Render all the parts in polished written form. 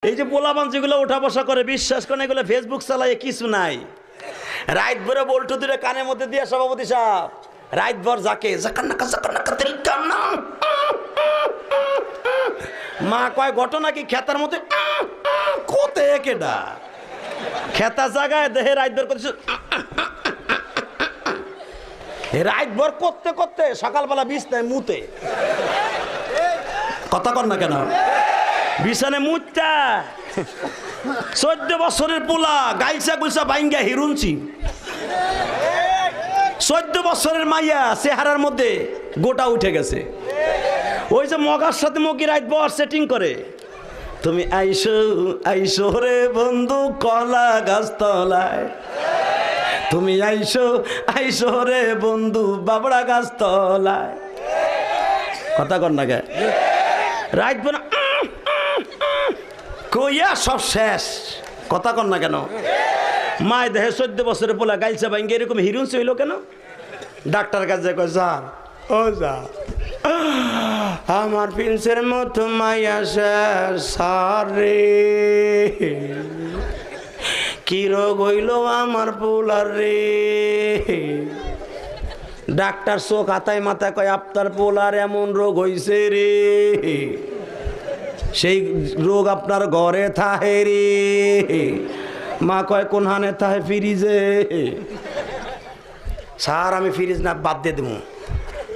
এই যে পোলাপান যেগুলো ওঠা বসা করে বিশ্বাস করেন এগুলো ফেসবুক চালায় কিছু নাই। রাত ভরে বল্টু দূরে কানের মধ্যে দিয়ে সভাপতি সাহেব রাত ভর যাকে মা কয় ঘটনা কি খেতার মধ্যে কোতে কেডা খেতা জায়গায় দেহে রাত ভর করছে রাত ভর করতে করতে সকালবেলা বিছনায় মুতে কথা কর না কেন বিছানে মুতটা 14 বছরের পোলা গাইসা গুলসা বাইঙ্গা হিরুনছি 14 বছরের মাইয়া চেহারার মধ্যে গোটা উঠে গেছে। ওই যে মগার সাথে মগি রাত বর সেটিং করে তুমি আইসো আইসো রে বন্ধু কলা গাছ তলায় তুমি আইসো আইসো রে বন্ধু বাবড়া গাছ তলায় কথা কর না গে রাত বনা কইয়া সব শেষ কথা কর না কেন মায় দেহে 14 বছরের পোলা গাইলসা ভাঙ্গে এরকম হিরুন হইল কেন ডাক্তার কাছে কয় যা ও যা আমার প্রিন্সের মতো মাইয়া সারে কি রোগ হইল আমার পোলার রে ডাক্তার চোখ হাতায় মাথায় কয় আপনার পোলার এমন রোগ হইছে রে সেই রোগ আপনার ঘরে থাহে রে মা কয় কোন হানে থাহে ফ্রিজে স্যার আমি ফ্রিজ না বাদ দিয়ে দেবো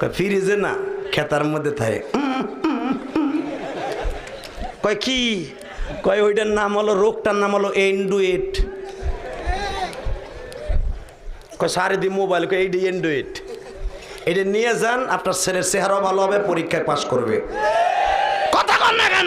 ফ্রিজে না খেতার মধ্যে থাকে কয় কি কয় ওইটার নাম হলো রোগটার নাম হলো এন্ডুয়েট কয় সারে দি মোবাইল কয় এইটা এন্ডুয়েট এটা নিয়ে যান আপনার ছেলের চেহারাও ভালো হবে পরীক্ষায় পাশ করবে কথা কর না কেন